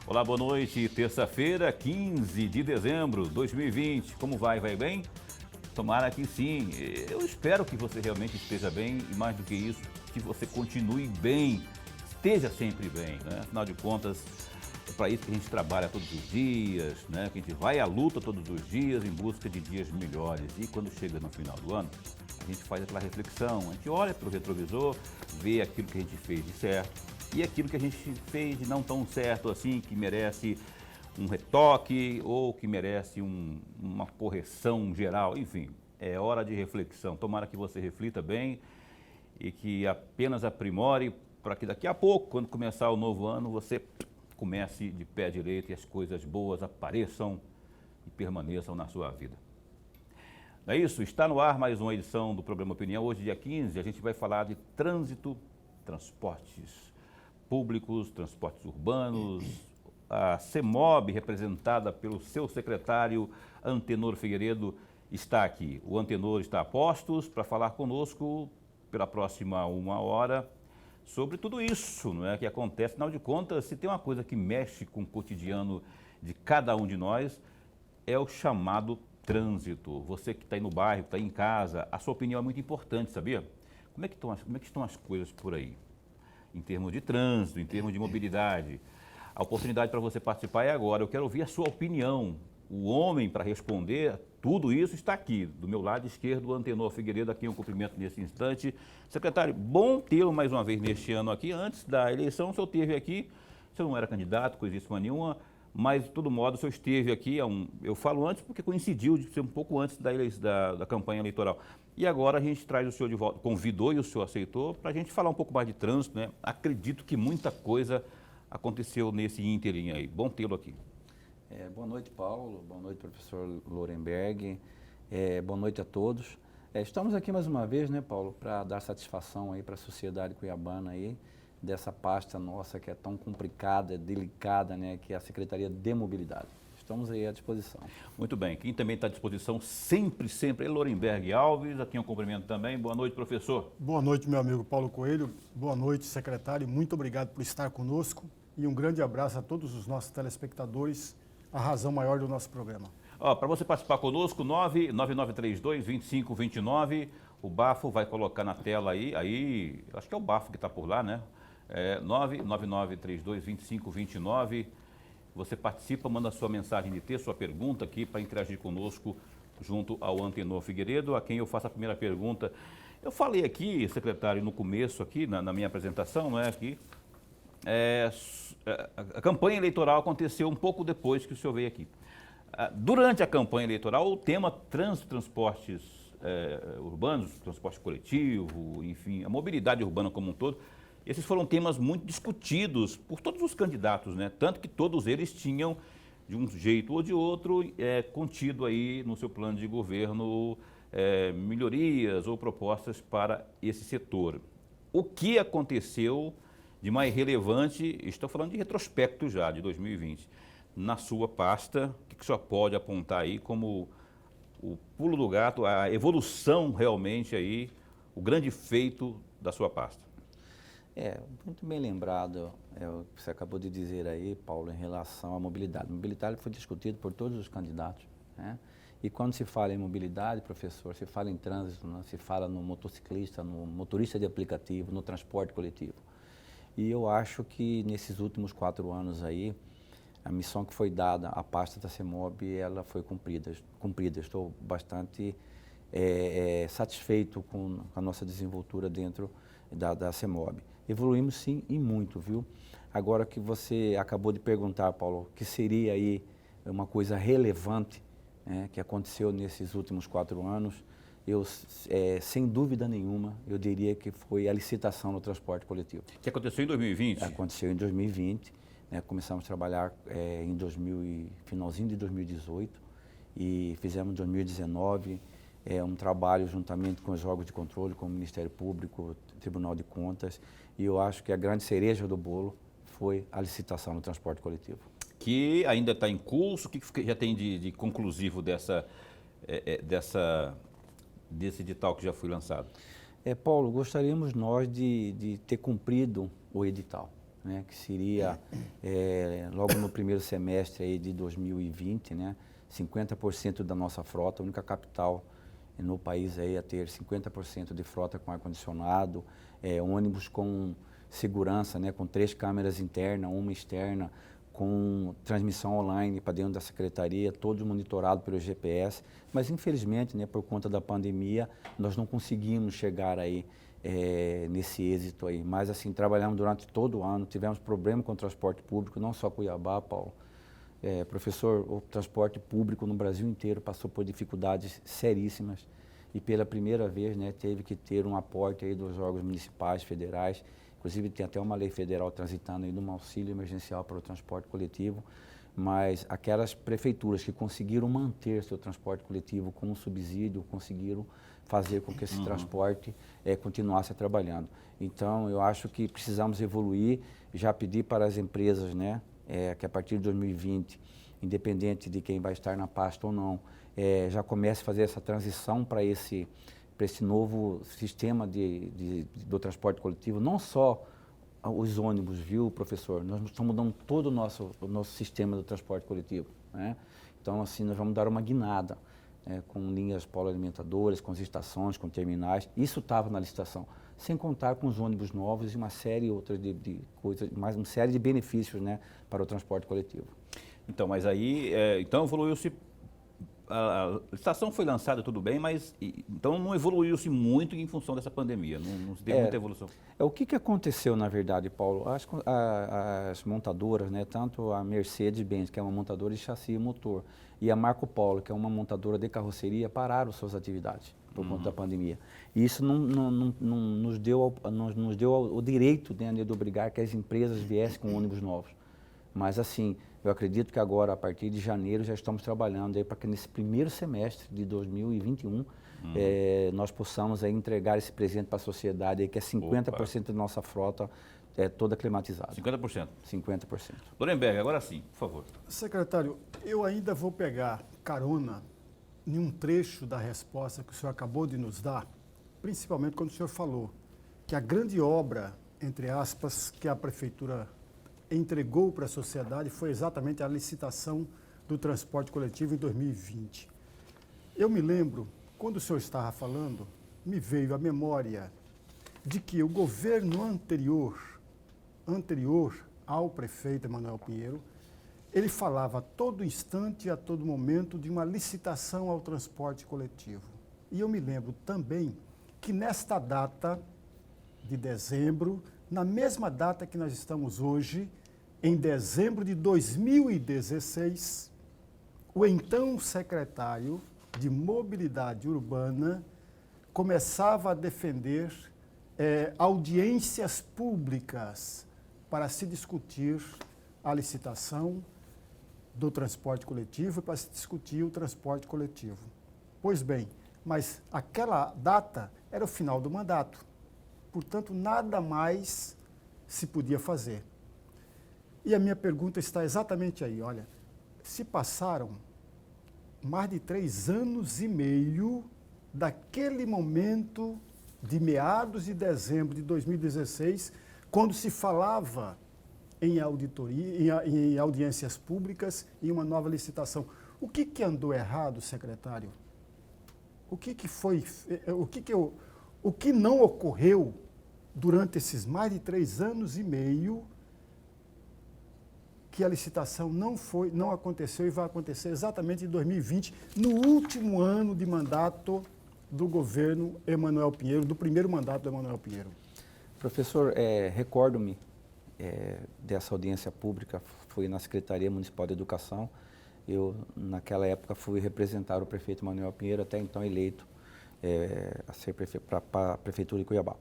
Olá, boa noite. Terça-feira, 15 de dezembro de 2020. Como vai? Vai bem? Tomara que sim. Eu espero que você realmente esteja bem e, mais do que isso, que você continue bem, esteja sempre bem, né? Afinal de contas, é para isso que a gente trabalha todos os dias, né? Que a gente vai à luta todos os dias em busca de dias melhores. E quando chega no final do ano, a gente faz aquela reflexão, a gente olha para o retrovisor, vê aquilo que a gente fez de certo e aquilo que a gente fez de não tão certo assim, que merece um retoque ou que merece uma correção geral. Enfim, é hora de reflexão. Tomara que você reflita bem e que apenas aprimore para que daqui a pouco, quando começar o novo ano, você comece de pé direito e as coisas boas apareçam e permaneçam na sua vida. Não é isso? Está no ar mais uma edição do programa Opinião. Hoje, dia 15, a gente vai falar de trânsito, transportes públicos, transportes urbanos. A CEMOB, representada pelo seu secretário Antenor Figueiredo, está aqui. O Antenor está a postos para falar conosco pela próxima 1 hora sobre tudo isso, não é, que acontece. Afinal de contas, se tem uma coisa que mexe com o cotidiano de cada um de nós, é o chamado trânsito. Você que está aí no bairro, que está em casa, a sua opinião é muito importante, sabia? Como é que estão as coisas por aí? Em termos de trânsito, em termos de mobilidade. A oportunidade para você participar é agora. Eu quero ouvir a sua opinião. O homem, para responder tudo isso, está aqui, do meu lado esquerdo, o Antenor Figueiredo, aqui um cumprimento nesse instante. Secretário, bom tê-lo mais uma vez neste ano aqui. Antes da eleição, o senhor esteve aqui, o senhor não era candidato, coisíssima nenhuma, mas, de todo modo, o senhor esteve aqui, eu falo antes porque coincidiu de ser um pouco antes da campanha eleitoral. E agora a gente traz o senhor de volta, convidou e o senhor aceitou, para a gente falar um pouco mais de trânsito, né? Acredito que muita coisa aconteceu nesse ínterim aí. Bom tê-lo aqui. Boa noite, Paulo. Boa noite, professor Lorenberg. Boa noite a todos. Estamos aqui mais uma vez, né, Paulo, para dar satisfação aí para a sociedade cuiabana aí, dessa pasta nossa que é tão complicada, delicada, né, que é a Secretaria de Mobilidade. Estamos aí à disposição. Muito bem. Quem também está à disposição sempre é Lorenberg Alves. Aqui um cumprimento também. Boa noite, professor. Boa noite, meu amigo Paulo Coelho. Boa noite, secretário. Muito obrigado por estar conosco e um grande abraço a todos os nossos telespectadores, a razão maior do nosso programa. Para você participar conosco, 99932-2529. O Bafo vai colocar na tela aí, acho que é o Bafo que está por lá, né? 99932-2529. Você participa, manda sua mensagem de texto, sua pergunta aqui para interagir conosco junto ao Antenor Figueiredo, a quem eu faço a primeira pergunta. Eu falei aqui, secretário, no começo aqui, na minha apresentação, não é aqui, a campanha eleitoral aconteceu um pouco depois que o senhor veio aqui. Durante a campanha eleitoral, o tema trânsito, transportes urbanos, transporte coletivo, enfim, a mobilidade urbana como um todo, esses foram temas muito discutidos por todos os candidatos, né? Tanto que todos eles tinham, de um jeito ou de outro, contido aí no seu plano de governo melhorias ou propostas para esse setor. O que aconteceu de mais relevante, estou falando de retrospecto já, de 2020, na sua pasta, o que o senhor pode apontar aí como o pulo do gato, a evolução realmente aí, o grande feito da sua pasta? Muito bem lembrado o que você acabou de dizer aí, Paulo, em relação à mobilidade. A mobilidade foi discutido por todos os candidatos, né? E quando se fala em mobilidade, professor, se fala em trânsito, né? Se fala no motociclista, no motorista de aplicativo, no transporte coletivo. E eu acho que nesses últimos 4 anos aí, a missão que foi dada à pasta da CEMOB, ela foi cumprida. Estou bastante satisfeito com a nossa desenvoltura dentro da CEMOB. Evoluímos sim e muito, viu? Agora que você acabou de perguntar, Paulo, que seria aí uma coisa relevante, né, que aconteceu nesses últimos 4 anos, sem dúvida nenhuma, eu diria que foi a licitação no transporte coletivo. Que aconteceu em 2020? Aconteceu em 2020, né, começamos a trabalhar finalzinho de 2018 e fizemos em 2019 um trabalho juntamente com os órgãos de controle, com o Ministério Público, Tribunal de Contas, e eu acho que a grande cereja do bolo foi a licitação no transporte coletivo. Que ainda está em curso, o que já tem de conclusivo desse edital que já foi lançado? Paulo, gostaríamos nós de ter cumprido o edital. né, que seria logo no primeiro semestre aí de 2020, né, 50% da nossa frota, a única capital no país aí a ter 50% de frota com ar-condicionado, ônibus com segurança, né, com 3 câmeras internas, uma externa, com transmissão online para dentro da secretaria, todos monitorados pelo GPS, mas infelizmente, né, por conta da pandemia, nós não conseguimos chegar aí nesse êxito aí. Mas assim, trabalhamos durante todo o ano, tivemos problema com o transporte público, não só Cuiabá, Paulo. Professor, o transporte público no Brasil inteiro passou por dificuldades seríssimas e pela primeira vez, né, teve que ter um aporte aí dos órgãos municipais, federais. Inclusive tem até uma lei federal transitando aí de um auxílio emergencial para o transporte coletivo, mas aquelas prefeituras que conseguiram manter seu transporte coletivo com um subsídio, conseguiram fazer com que esse transporte continuasse trabalhando. Então, eu acho que precisamos evoluir, já pedi para as empresas, né, que a partir de 2020, independente de quem vai estar na pasta ou não, já comece a fazer essa transição para esse novo sistema do transporte coletivo, não só os ônibus, viu, professor? Nós estamos mudando todo o nosso sistema do transporte coletivo, né? Então, assim, nós vamos dar uma guinada, com linhas polo-alimentadoras, com as estações, com terminais. Isso estava na licitação, sem contar com os ônibus novos e uma série outra de coisas, mais uma série de benefícios, né, para o transporte coletivo. Então, mas aí, então evoluiu-se. A licitação foi lançada, tudo bem, mas então não evoluiu-se muito em função dessa pandemia, não se deu muita evolução. O que aconteceu, na verdade, Paulo? As montadoras, né, tanto a Mercedes-Benz, que é uma montadora de chassi e motor, e a Marco Polo, que é uma montadora de carroceria, pararam suas atividades por conta da pandemia. E isso não nos deu o direito, né, de obrigar que as empresas viessem com ônibus novos. Mas, assim, eu acredito que agora, a partir de janeiro, já estamos trabalhando aí para que nesse primeiro semestre de 2021 nós possamos aí entregar esse presente para a sociedade, aí, que é 50% da nossa frota toda climatizada. 50%? 50%. Lorenberg, agora sim, por favor. Secretário, eu ainda vou pegar carona em um trecho da resposta que o senhor acabou de nos dar, principalmente quando o senhor falou que a grande obra, entre aspas, que a Prefeitura entregou para a sociedade foi exatamente a licitação do transporte coletivo em 2020. Eu me lembro, quando o senhor estava falando, me veio à memória de que o governo anterior ao prefeito Emanuel Pinheiro, ele falava a todo instante, a todo momento, de uma licitação ao transporte coletivo. E eu me lembro também que nesta data de dezembro, na mesma data que nós estamos hoje, em dezembro de 2016, o então secretário de Mobilidade Urbana começava a defender audiências públicas para se discutir a licitação do transporte coletivo e para se discutir o transporte coletivo. Pois bem, mas aquela data era o final do mandato. Portanto, nada mais se podia fazer. E a minha pergunta está exatamente aí, olha, se passaram mais de 3 anos e meio daquele momento de meados de dezembro de 2016, quando se falava em auditoria, em audiências públicas e uma nova licitação. O que andou errado, secretário? O que não ocorreu durante esses mais de 3 anos e meio que a licitação não aconteceu e vai acontecer exatamente em 2020, no último ano de mandato do governo Emanuel Pinheiro, do primeiro mandato do Emanuel Pinheiro? Professor, recordo-me dessa audiência pública, foi na Secretaria Municipal de Educação. Eu, naquela época, fui representar o prefeito Emanuel Pinheiro, até então eleito a ser para a Prefeitura de Cuiabá.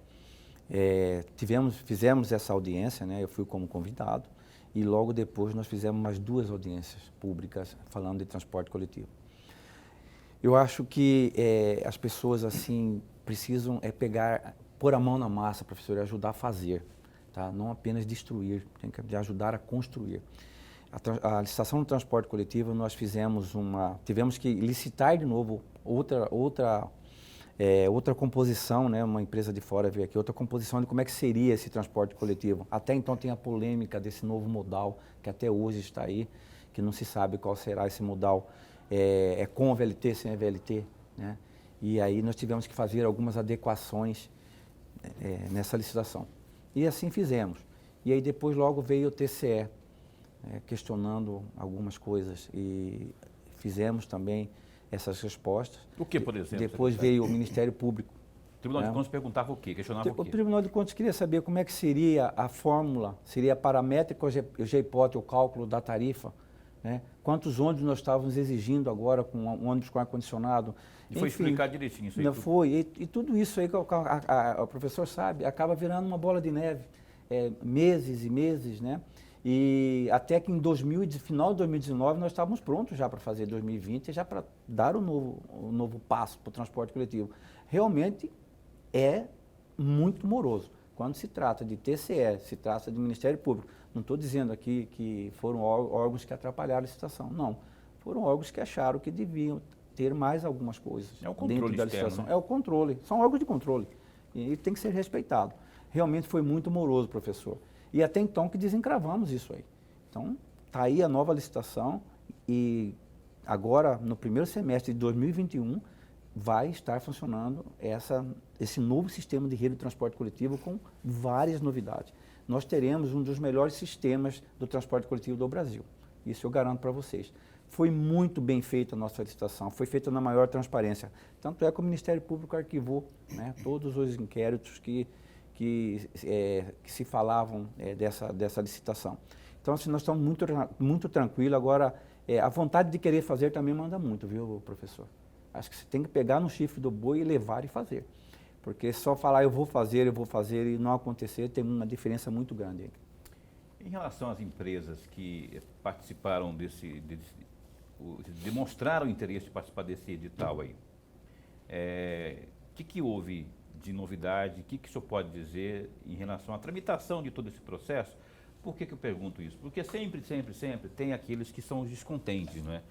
Fizemos essa audiência, né, eu fui como convidado, e logo depois nós fizemos mais 2 audiências públicas falando de transporte coletivo. Eu acho que as pessoas assim precisam pôr a mão na massa, professor, e ajudar a fazer, tá? Não apenas destruir, tem que ajudar a construir. A licitação do transporte coletivo, nós tivemos que licitar de novo outra outra composição, né, uma empresa de fora veio aqui, outra composição de como é que seria esse transporte coletivo. Até então tem a polêmica desse novo modal, que até hoje está aí, que não se sabe qual será esse modal, com a VLT, sem a VLT, né? E aí nós tivemos que fazer algumas adequações nessa licitação. E assim fizemos. E aí depois logo veio o TCE, questionando algumas coisas e fizemos também essas respostas. O que, por exemplo? Depois veio o Ministério Público. O Tribunal de Contas perguntava o quê? Questionava o O quê? Tribunal de Contas queria saber como é que seria a fórmula, seria paramétrica ou GIPOT, o cálculo da tarifa, né? Quantos ônibus nós estávamos exigindo agora com um ônibus com ar-condicionado. E foi explicado direitinho isso aí? Não foi. E tudo isso aí que o professor sabe, acaba virando uma bola de neve. Meses e meses, né? E até que final de 2019 nós estávamos prontos já para fazer 2020, já para dar o novo passo para o transporte coletivo. Realmente é muito moroso. Quando se trata de TCE, se trata de Ministério Público, não estou dizendo aqui que foram órgãos que atrapalharam a licitação, não. Foram órgãos que acharam que deviam ter mais algumas coisas dentro da licitação. Né? É o controle, são órgãos de controle e tem que ser respeitado. Realmente foi muito moroso, professor. E até então que desencravamos isso aí. Então, está aí a nova licitação e agora, no primeiro semestre de 2021, vai estar funcionando esse novo sistema de rede de transporte coletivo com várias novidades. Nós teremos um dos melhores sistemas do transporte coletivo do Brasil. Isso eu garanto para vocês. Foi muito bem feita a nossa licitação, foi feita na maior transparência. Tanto é que o Ministério Público arquivou, né, todos os inquéritos que se falavam dessa licitação. Então, assim, nós estamos muito tranquilos. Agora, a vontade de querer fazer também manda muito, viu, professor? Acho que você tem que pegar no chifre do boi e levar e fazer. Porque só falar eu vou fazer e não acontecer, tem uma diferença muito grande. Em relação às empresas que participaram demonstraram interesse de participar desse edital aí, o que houve de novidade, o que o senhor pode dizer em relação à tramitação de todo esse processo? Por que eu pergunto isso? Porque sempre tem aqueles que são os descontentes, não é?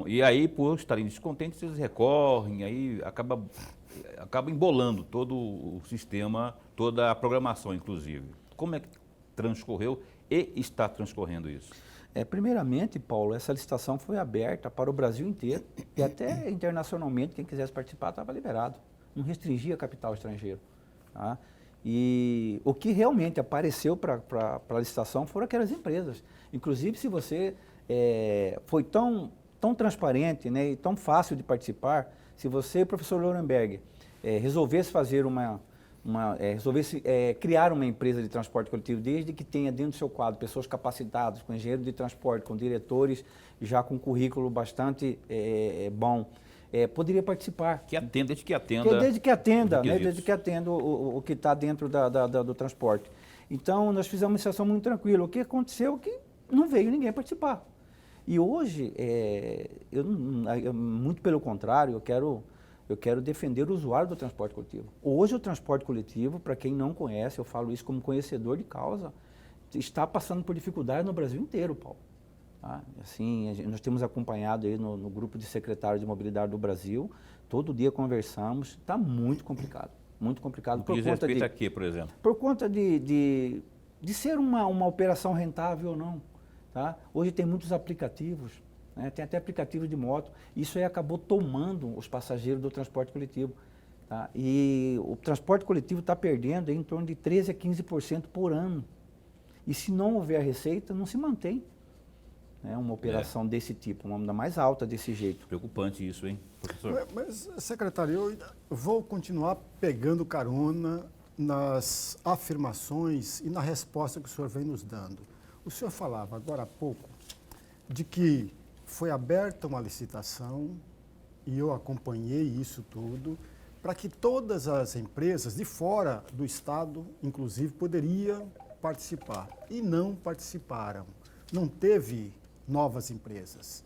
E aí, por estarem descontentes, eles recorrem, aí acaba embolando todo o sistema, toda a programação, inclusive. Como é que transcorreu e está transcorrendo isso? Primeiramente, Paulo, essa licitação foi aberta para o Brasil inteiro e até internacionalmente, quem quisesse participar estava liberado. Não restringia capital estrangeiro. Tá? E o que realmente apareceu para a licitação foram aquelas empresas. Inclusive, se você foi tão transparente, né, e tão fácil de participar, se você, professor Lorenberg, resolvesse fazer criar uma empresa de transporte coletivo, desde que tenha dentro do seu quadro pessoas capacitadas, com engenheiro de transporte, com diretores já com currículo bastante bom, poderia participar. Desde que atenda o que está dentro do transporte. Então, nós fizemos uma licitação muito tranquila. O que aconteceu é que não veio ninguém participar. E hoje, muito pelo contrário, eu quero defender o usuário do transporte coletivo. Hoje o transporte coletivo, para quem não conhece, eu falo isso como conhecedor de causa, está passando por dificuldade no Brasil inteiro, Paulo. Tá? Assim, nós temos acompanhado aí no grupo de secretários de mobilidade do Brasil, todo dia conversamos, está muito complicado. Muito complicado. Diz respeito a quê, por exemplo? Por conta de ser uma operação rentável ou não. Tá? Hoje tem muitos aplicativos, né? Tem até aplicativo de moto. Isso aí acabou tomando os passageiros do transporte coletivo. Tá? E o transporte coletivo está perdendo em torno de 13% a 15% por ano. E se não houver receita, não se mantém. Uma operação desse tipo, uma onda mais alta desse jeito. Preocupante isso, hein, professor? Mas, secretário, eu vou continuar pegando carona nas afirmações e na resposta que o senhor vem nos dando. O senhor falava agora há pouco de que foi aberta uma licitação, e eu acompanhei isso tudo, para que todas as empresas de fora do Estado, inclusive, poderiam participar. E não participaram. Não teve novas empresas.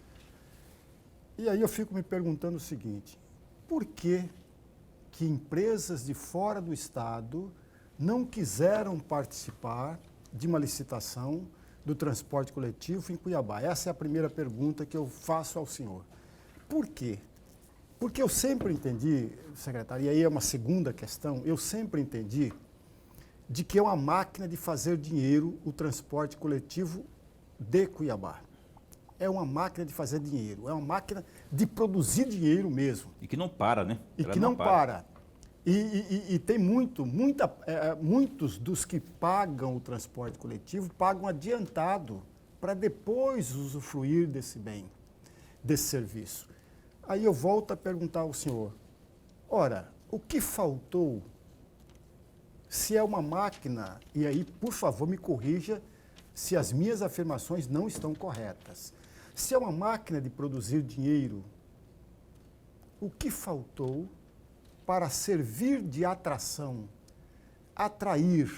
E aí eu fico me perguntando o seguinte: por que empresas de fora do Estado não quiseram participar de uma licitação do transporte coletivo em Cuiabá? Essa é a primeira pergunta que eu faço ao senhor. Por quê? Porque eu sempre entendi, secretário, e aí é uma segunda questão, eu sempre entendi de que é uma máquina de fazer dinheiro o transporte coletivo de Cuiabá. É uma máquina de fazer dinheiro, é uma máquina de produzir dinheiro mesmo. E que não para, né? E Ela que não para. E tem muitos dos que pagam o transporte coletivo pagam adiantado para depois usufruir desse bem, desse serviço. Aí eu volto a perguntar ao senhor, ora, o que faltou, se é uma máquina, e aí, por favor, me corrija se as minhas afirmações não estão corretas. Se é uma máquina de produzir dinheiro, o que faltou para servir de atração, atrair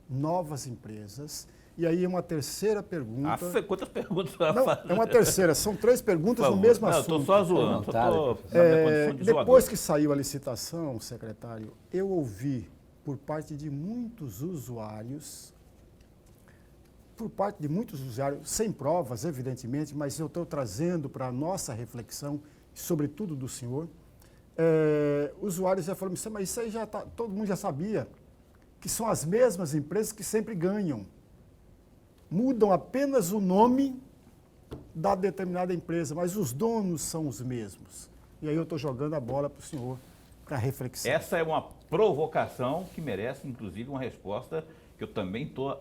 novas empresas? E aí é uma terceira pergunta. Quantas perguntas Não, é uma terceira. São 3 perguntas no mesmo assunto. Estou só zoando. Depois que saiu a licitação, secretário, eu ouvi por parte de muitos usuários, sem provas, evidentemente, mas eu estou trazendo para a nossa reflexão, sobretudo do senhor, usuários já falaram, mas isso aí todo mundo já sabia, que são as mesmas empresas que sempre ganham. Mudam apenas o nome da determinada empresa, mas os donos são os mesmos. E aí eu estou jogando a bola para o senhor, para reflexão. Essa é uma provocação que merece, inclusive, uma resposta que eu também estou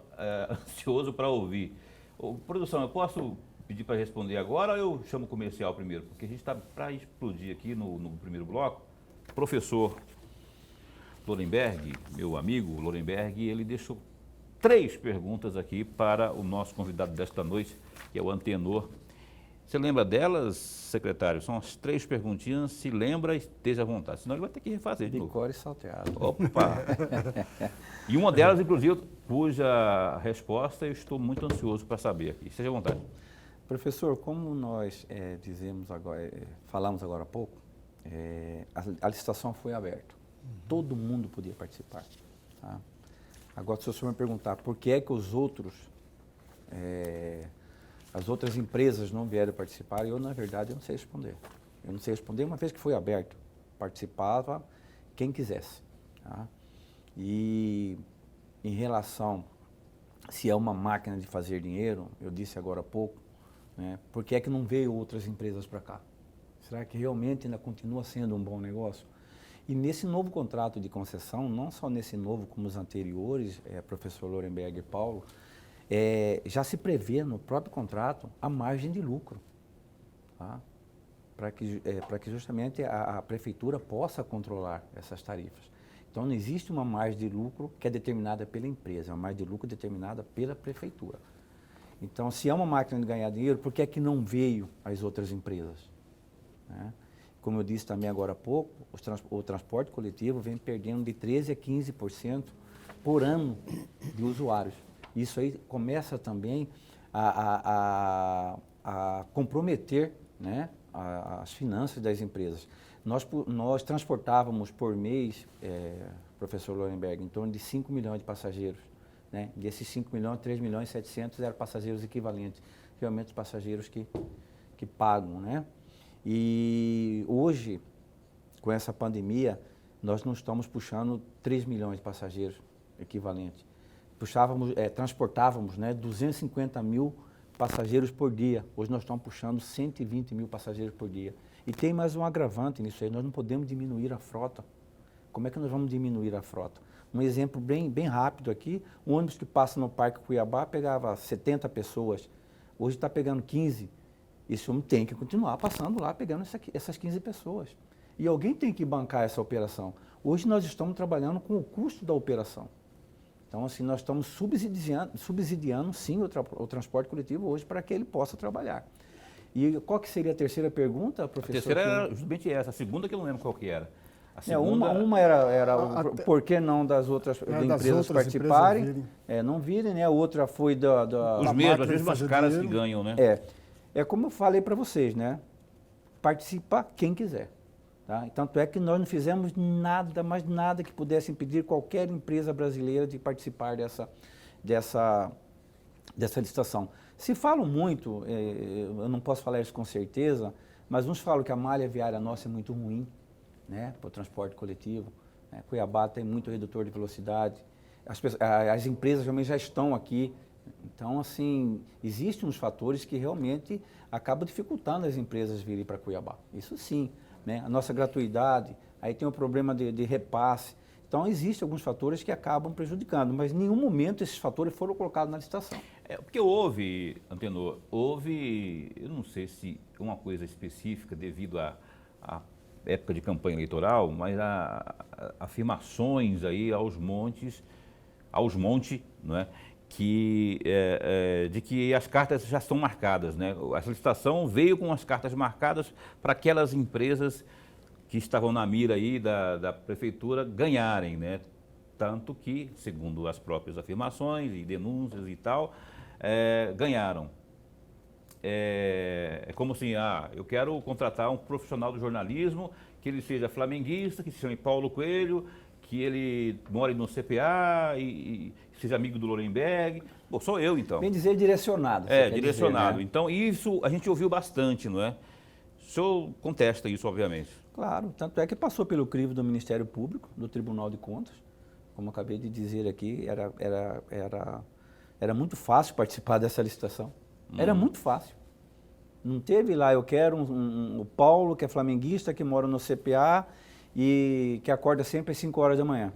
ansioso para ouvir. Produção, eu posso pedir para responder agora ou eu chamo o comercial primeiro? Porque a gente está para explodir aqui no primeiro bloco. Professor Lorenberg, meu amigo Lorenberg, ele deixou 3 perguntas aqui para o nosso convidado desta noite, que é o Antenor. Você lembra delas, secretário? São as 3 perguntinhas. Se lembra, esteja à vontade. Senão ele vai ter que refazer de novo. Decore salteado. Opa! E uma delas, inclusive, cuja resposta eu estou muito ansioso para saber aqui. Esteja à vontade. Professor, como nós falamos agora há pouco, a licitação foi aberta. Todo mundo podia participar. Tá? Agora, se o senhor me perguntar por que é que as outras empresas não vieram participar, eu, na verdade, eu não sei responder. Eu não sei responder, uma vez que foi aberto, participava quem quisesse. Tá? E em relação se é uma máquina de fazer dinheiro, eu disse agora há pouco, né, por que é que não veio outras empresas para cá? Será que realmente ainda continua sendo um bom negócio? E nesse novo contrato de concessão, não só nesse novo como os anteriores, professor Lorenberg e Paulo, já se prevê no próprio contrato a margem de lucro, tá? Para que justamente a prefeitura possa controlar essas tarifas. Então, não existe uma margem de lucro que é determinada pela empresa, é uma margem de lucro determinada pela prefeitura. Então, se é uma máquina de ganhar dinheiro, por que é que não veio as outras empresas? Né? Como eu disse também agora há pouco, o transporte coletivo vem perdendo de 13% a 15% por ano de usuários. Isso aí começa também a comprometer, né, as finanças das empresas. Nós transportávamos por mês, professor Lorenberg, em torno de 5 milhões de passageiros. Né? Desses 5 milhões, 3 milhões e 700 eram passageiros equivalentes, realmente os passageiros que pagam, né? E hoje, com essa pandemia, nós não estamos puxando 3 milhões de passageiros equivalentes. Transportávamos, né, 250 mil passageiros por dia. Hoje nós estamos puxando 120 mil passageiros por dia. E tem mais um agravante nisso aí, nós não podemos diminuir a frota. Como é que nós vamos diminuir a frota? Um exemplo bem rápido aqui, um ônibus que passa no Parque Cuiabá pegava 70 pessoas, hoje está pegando 15. Esse homem tem que continuar passando lá, pegando essas 15 pessoas. E alguém tem que bancar essa operação. Hoje nós estamos trabalhando com o custo da operação. Então, assim, nós estamos subsidiando sim, o transporte coletivo hoje para que ele possa trabalhar. E qual que seria a terceira pergunta, professor? A terceira era justamente essa, a segunda que eu não lembro qual que era. A segunda... Uma era o por que não das outras empresas participarem, não virem, né? A outra foi Os mesmos caras que ganham, né? É como eu falei para vocês, né? Participa quem quiser. Tá? Tanto é que nós não fizemos nada, mais nada que pudesse impedir qualquer empresa brasileira de participar dessa licitação. Se falam muito, eu não posso falar isso com certeza, Mas uns falam que a malha viária nossa é muito ruim, né, para o transporte coletivo. Né? Cuiabá tem muito redutor de velocidade. As empresas realmente já estão aqui. Então, assim, existem uns fatores que realmente acabam dificultando as empresas virem para Cuiabá. Isso sim, né? A nossa gratuidade, aí tem o problema de repasse. Então, existem alguns fatores que acabam prejudicando, mas em nenhum momento esses fatores foram colocados na licitação. Porque houve, Antenor, eu não sei se uma coisa específica devido à época de campanha eleitoral, mas a afirmações aí aos montes, não é? De que as cartas já estão marcadas, né? A licitação veio com as cartas marcadas para aquelas empresas que estavam na mira aí da prefeitura ganharem, né? Tanto que, segundo as próprias afirmações e denúncias e tal, ganharam. É como assim, eu quero contratar um profissional do jornalismo, que ele seja flamenguista, que se chame Paulo Coelho, que ele more no CPA e seja amigo do Lorenberg. Bom, sou eu, então. Bem dizer, direcionado. Direcionado. Dizer, né? Então, isso a gente ouviu bastante, não é? O senhor contesta isso, obviamente. Claro, tanto é que passou pelo crivo do Ministério Público, do Tribunal de Contas. Como eu acabei de dizer aqui, era muito fácil participar dessa licitação. Era muito fácil. Não teve lá, eu quero o Paulo, que é flamenguista, que mora no CPA e que acorda sempre às 5 horas da manhã.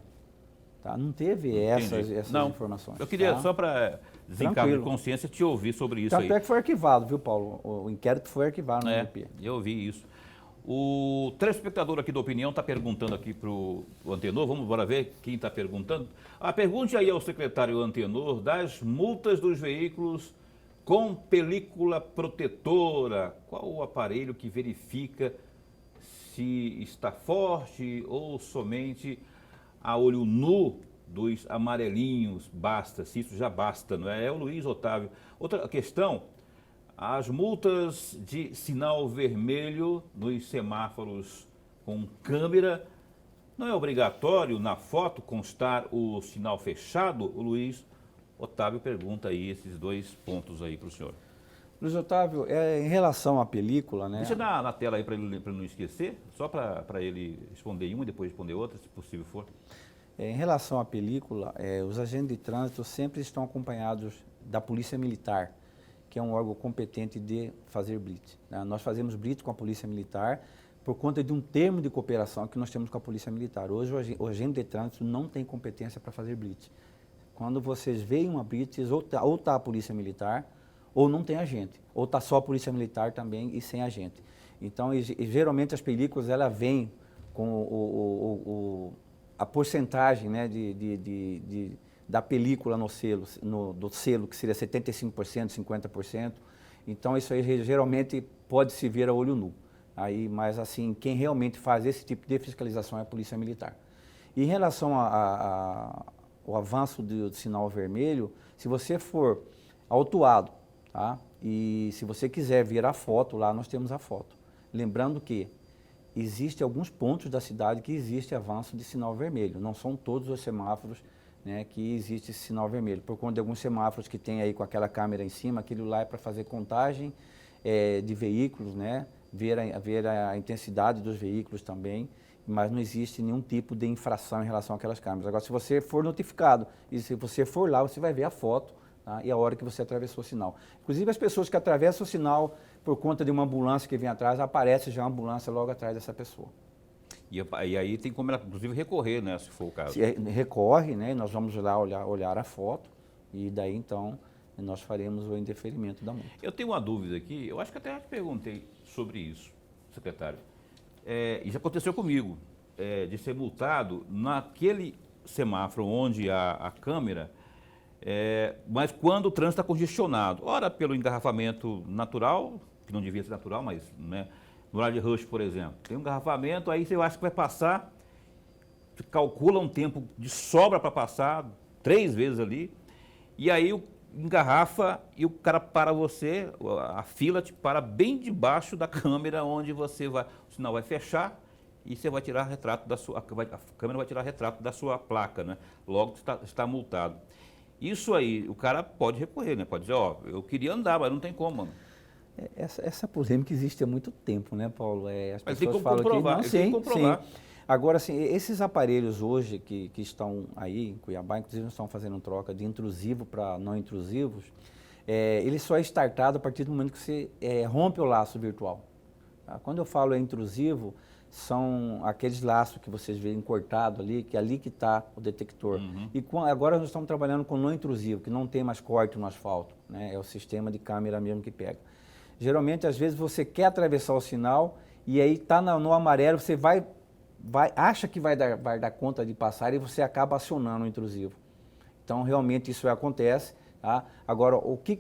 Tá? Não teve essas informações. Eu queria, tá? só para desencargo de consciência, te ouvir sobre isso. Tanto é que foi arquivado, viu, Paulo? O inquérito foi arquivado no MP. Eu ouvi isso. O telespectador aqui da Opinião está perguntando aqui para o Antenor, vamos bora ver quem está perguntando. Pergunte aí ao secretário Antenor das multas dos veículos com película protetora. Qual o aparelho que verifica se está forte ou somente a olho nu dos amarelinhos basta, se isso já basta, não é? É o Luiz Otávio. Outra questão, as multas de sinal vermelho nos semáforos com câmera, não é obrigatório na foto constar o sinal fechado? O Luiz Otávio pergunta aí esses dois pontos aí para o senhor. Luiz Otávio, em relação à película, né? Deixa na tela aí para ele não esquecer, só para ele responder uma e depois responder outra, se possível for. Em relação à película, os agentes de trânsito sempre estão acompanhados da Polícia Militar, que é um órgão competente de fazer blitz. Né? Nós fazemos blitz com a Polícia Militar por conta de um termo de cooperação que nós temos com a Polícia Militar. Hoje o agente de trânsito não tem competência para fazer blitz. Quando vocês veem uma blitz, ou está a Polícia Militar, ou não tem agente, ou está só a Polícia Militar também e sem agente. Então, geralmente as películas ela vêm com a porcentagem, né, da película no selo, do selo, que seria 75%, 50%. Então, isso aí geralmente pode se ver a olho nu. Mas, assim, quem realmente faz esse tipo de fiscalização é a Polícia Militar. E em relação ao avanço do sinal vermelho, se você for autuado, tá? E se você quiser ver a foto, lá nós temos a foto. Lembrando que existem alguns pontos da cidade que existe avanço de sinal vermelho. Não são todos os semáforos, né, que existe esse sinal vermelho. Por conta de alguns semáforos que tem aí com aquela câmera em cima, aquilo lá é para fazer contagem de veículos, né, ver a intensidade dos veículos também, mas não existe nenhum tipo de infração em relação àquelas câmeras. Agora, se você for notificado e se você for lá, você vai ver a foto, tá, e a hora que você atravessou o sinal. Inclusive, as pessoas que atravessam o sinal por conta de uma ambulância que vem atrás, aparece já a ambulância logo atrás dessa pessoa. E aí tem como ela, inclusive, recorrer, né, se for o caso. Recorre, né, nós vamos lá olhar a foto e daí, então, nós faremos o indeferimento da multa. Eu tenho uma dúvida aqui, eu acho que até já te perguntei sobre isso, secretário. Isso aconteceu comigo, de ser multado naquele semáforo onde há a câmera, mas quando o trânsito está congestionado. Ora, pelo engarrafamento natural, que não devia ser natural, mas, né, no horário de rush, por exemplo. Tem um engarrafamento, aí você acha que vai passar, você calcula um tempo de sobra para passar, 3 vezes ali, e aí engarrafa e o cara para você, a fila te para bem debaixo da câmera onde você vai, o sinal vai fechar e você vai tirar retrato da sua, a câmera vai tirar retrato da sua placa, né? Logo está multado. Isso aí, o cara pode recorrer, né? Pode dizer, eu queria andar, mas não tem como, mano. Essa polêmica existe há muito tempo, né, Paulo? As Mas tem pessoas como falam comprovar, que tem que comprovar. sim. Agora, assim, esses aparelhos hoje que estão aí em Cuiabá, inclusive nós estamos fazendo troca de intrusivo para não intrusivos, ele só é startado a partir do momento que você rompe o laço virtual. Tá? Quando eu falo intrusivo, são aqueles laços que vocês veem cortado ali, que é ali que está o detector. E agora nós estamos trabalhando com não intrusivo, que não tem mais corte no asfalto, né? É o sistema de câmera mesmo que pega. Geralmente, às vezes, você quer atravessar o sinal e aí está no amarelo, você acha que vai dar conta de passar e você acaba acionando o intrusivo. Então, realmente, isso acontece. Tá? Agora, o que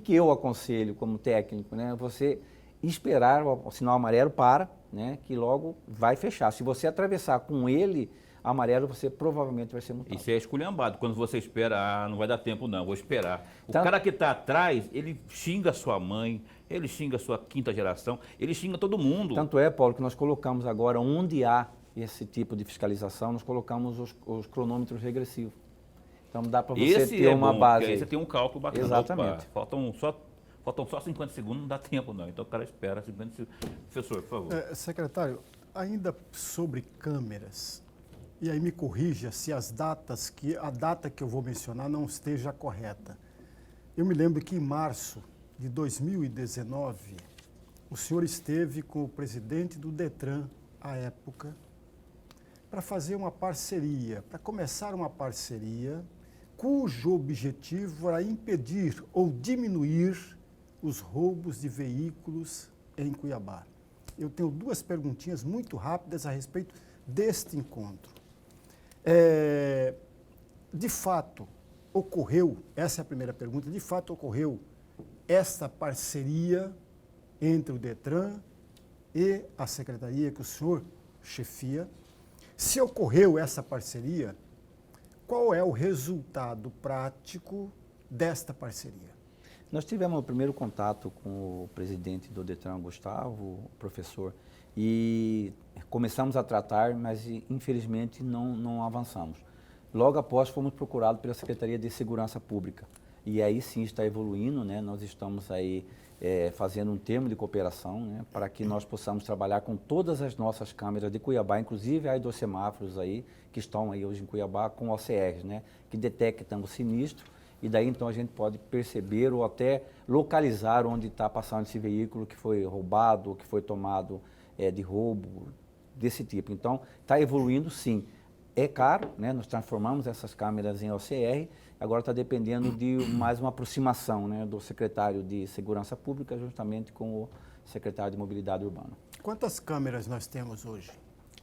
eu aconselho como técnico, né? Você esperar o sinal amarelo né? Que logo vai fechar. Se você atravessar com ele amarelo, você provavelmente vai ser multado. Isso é esculhambado. Quando você espera, não vai dar tempo não, vou esperar. O cara que está atrás, ele xinga a sua mãe, ele xinga a sua quinta geração, ele xinga todo mundo. Tanto é, Paulo, que nós colocamos agora, onde há esse tipo de fiscalização, nós colocamos os cronômetros regressivos. Então dá para você ter uma base. Aí você tem um cálculo bacana. Exatamente. Faltam só 50 segundos, não dá tempo não. Então o cara espera 50 segundos. Professor, por favor. Secretário, ainda sobre câmeras, e aí me corrija se a data que eu vou mencionar não esteja correta. Eu me lembro que em março de 2019, o senhor esteve com o presidente do Detran, à época, para fazer uma parceria, para começar uma parceria cujo objetivo era impedir ou diminuir os roubos de veículos em Cuiabá. Eu tenho duas perguntinhas muito rápidas a respeito deste encontro. De fato, ocorreu, essa é a primeira pergunta, de fato ocorreu essa parceria entre o Detran e a secretaria que o senhor chefia? Se ocorreu essa parceria, qual é o resultado prático desta parceria? Nós tivemos o primeiro contato com o presidente do Detran, Gustavo, professor, e começamos a tratar, mas infelizmente não avançamos. Logo após fomos procurados pela Secretaria de Segurança Pública e aí sim está evoluindo, né? Nós estamos aí fazendo um termo de cooperação, né? Para que nós possamos trabalhar com todas as nossas câmeras de Cuiabá, inclusive as dos semáforos aí que estão aí hoje em Cuiabá com OCRs, né? Que detectam o sinistro e daí então a gente pode perceber ou até localizar onde está passando esse veículo que foi roubado, que foi tomado de roubo, desse tipo. Então, está evoluindo sim. É caro, né? Nós transformamos essas câmeras em OCR, agora está dependendo de mais uma aproximação, né, do secretário de Segurança Pública justamente com o secretário de Mobilidade Urbana. Quantas câmeras nós temos hoje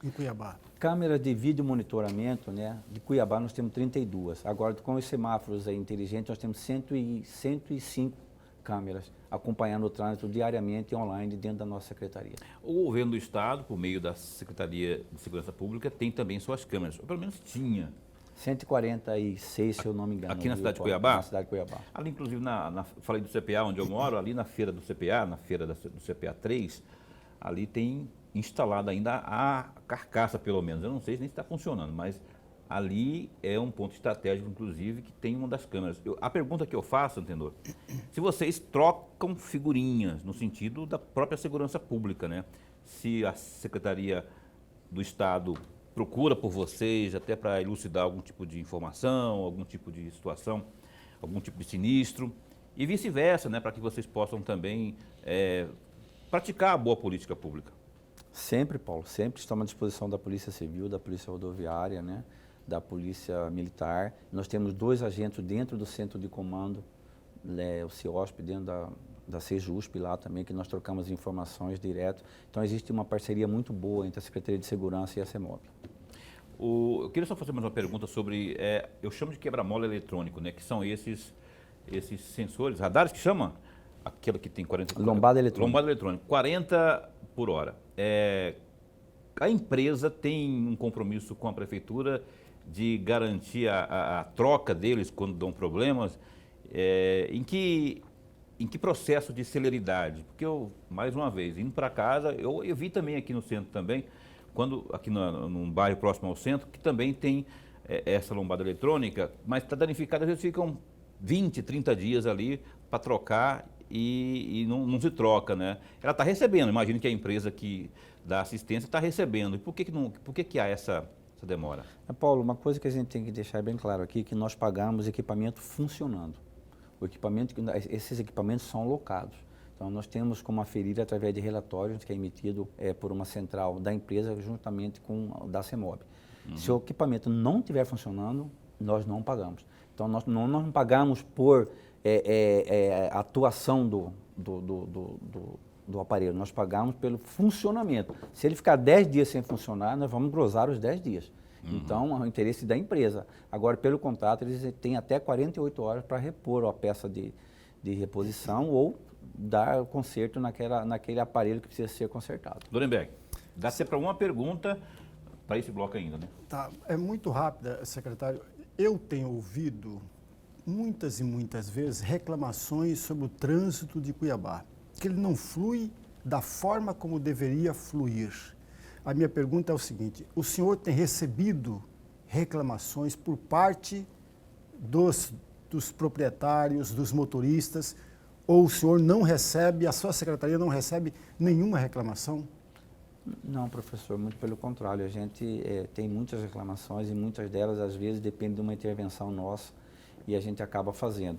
em Cuiabá? Câmeras de vídeo monitoramento, né, de Cuiabá nós temos 32. Agora, com os semáforos aí inteligentes, nós temos 105 câmeras acompanhando o trânsito diariamente online dentro da nossa secretaria. O governo do estado, por meio da Secretaria de Segurança Pública, tem também suas câmeras, ou pelo menos tinha. 146, se eu não me engano. Aqui na cidade de Cuiabá? Na cidade de Cuiabá. Ali, inclusive, falei do CPA, onde eu moro, ali na feira do CPA, na feira do CPA 3, ali tem instalada ainda a carcaça, pelo menos. Eu não sei nem se está funcionando, mas ali é um ponto estratégico, inclusive, que tem uma das câmeras. A pergunta que eu faço, Antenor, se vocês trocam figurinhas no sentido da própria segurança pública, né? Se a Secretaria do Estado procura por vocês até para elucidar algum tipo de informação, algum tipo de situação, algum tipo de sinistro, e vice-versa, né? Para que vocês possam também praticar a boa política pública. Sempre, Paulo, sempre estamos à disposição da Polícia Civil, da Polícia Rodoviária, né? Da Polícia Militar. Nós temos 2 agentes dentro do centro de comando, o CIOSP, dentro da CEJUSP lá também, que nós trocamos informações direto. Então existe uma parceria muito boa entre a Secretaria de Segurança e a CEMOB. Eu queria só fazer mais uma pergunta sobre, eu chamo de quebra-mola eletrônico, né? Que são esses sensores, radares que chama? Aquela que tem 40... Lombada eletrônica. Lombada eletrônica, 40 por hora. A empresa tem um compromisso com a prefeitura de garantir a troca deles quando dão problemas, em que processo de celeridade? Porque eu, mais uma vez, indo para casa, eu vi também aqui no centro também, aqui num bairro próximo ao centro, que também tem essa lombada eletrônica, mas está danificada, às vezes ficam 20, 30 dias ali para trocar e não se troca, né? Ela está recebendo, imagino que a empresa que dá assistência está recebendo. E por que há essa demora? Paulo, uma coisa que a gente tem que deixar bem claro aqui é que nós pagamos equipamento funcionando. Esses equipamentos são locados. Então, nós temos como aferir através de relatórios que é emitido por uma central da empresa juntamente com o da CEMOB. Se o equipamento não estiver funcionando, nós não pagamos. Então, nós não pagamos por atuação do aparelho, nós pagamos pelo funcionamento. Se ele ficar 10 dias sem funcionar, nós vamos glosar os 10 dias. Então, é o interesse da empresa. Agora, pelo contrato, eles têm até 48 horas para repor a peça de reposição ou dar conserto naquele aparelho que precisa ser consertado. Dorenberg, dá até para uma pergunta para esse bloco ainda, né? Tá, é muito rápida, secretário. Eu tenho ouvido muitas e muitas vezes reclamações sobre o trânsito de Cuiabá, que ele não flui da forma como deveria fluir. A minha pergunta é o seguinte: o senhor tem recebido reclamações por parte dos proprietários, dos motoristas, ou o senhor não recebe, a sua secretaria não recebe nenhuma reclamação? Não, professor, muito pelo contrário. A gente tem muitas reclamações e muitas delas, às vezes, dependem de uma intervenção nossa e a gente acaba fazendo.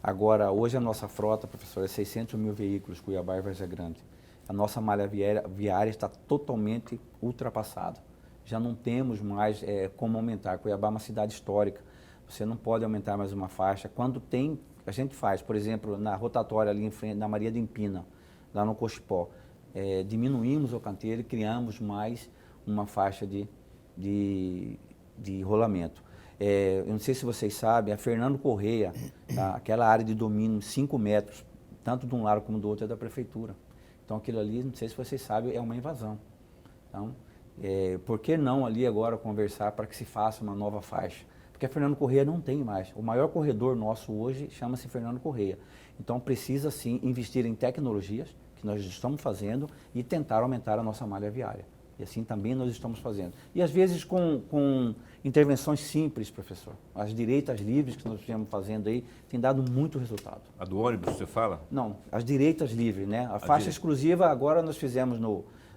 Agora, hoje a nossa frota, professor, é 600 mil veículos, Cuiabá e Várzea Grande. A nossa malha viária está totalmente ultrapassada. Já não temos mais como aumentar. Cuiabá é uma cidade histórica. Você não pode aumentar mais uma faixa. Quando tem, a gente faz, por exemplo, na rotatória ali em frente, na Maria de Empina, lá no Cochipó, diminuímos o canteiro e criamos mais uma faixa de rolamento. Eu não sei se vocês sabem, a Fernando Correia, aquela área de domínio 5 metros, tanto de um lado como do outro, é da prefeitura. Então aquilo ali, não sei se vocês sabem, é uma invasão. Então, por que não ali agora conversar para que se faça uma nova faixa? Porque a Fernando Correia não tem mais. O maior corredor nosso hoje chama-se Fernando Correia. Então precisa sim investir em tecnologias, que nós estamos fazendo, e tentar aumentar a nossa malha viária. E assim também nós estamos fazendo. E às vezes com intervenções simples, professor. As direitas livres que nós estamos fazendo aí tem dado muito resultado. A do ônibus, você fala? Não, as direitas livres, né? A faixa exclusiva agora nós fizemos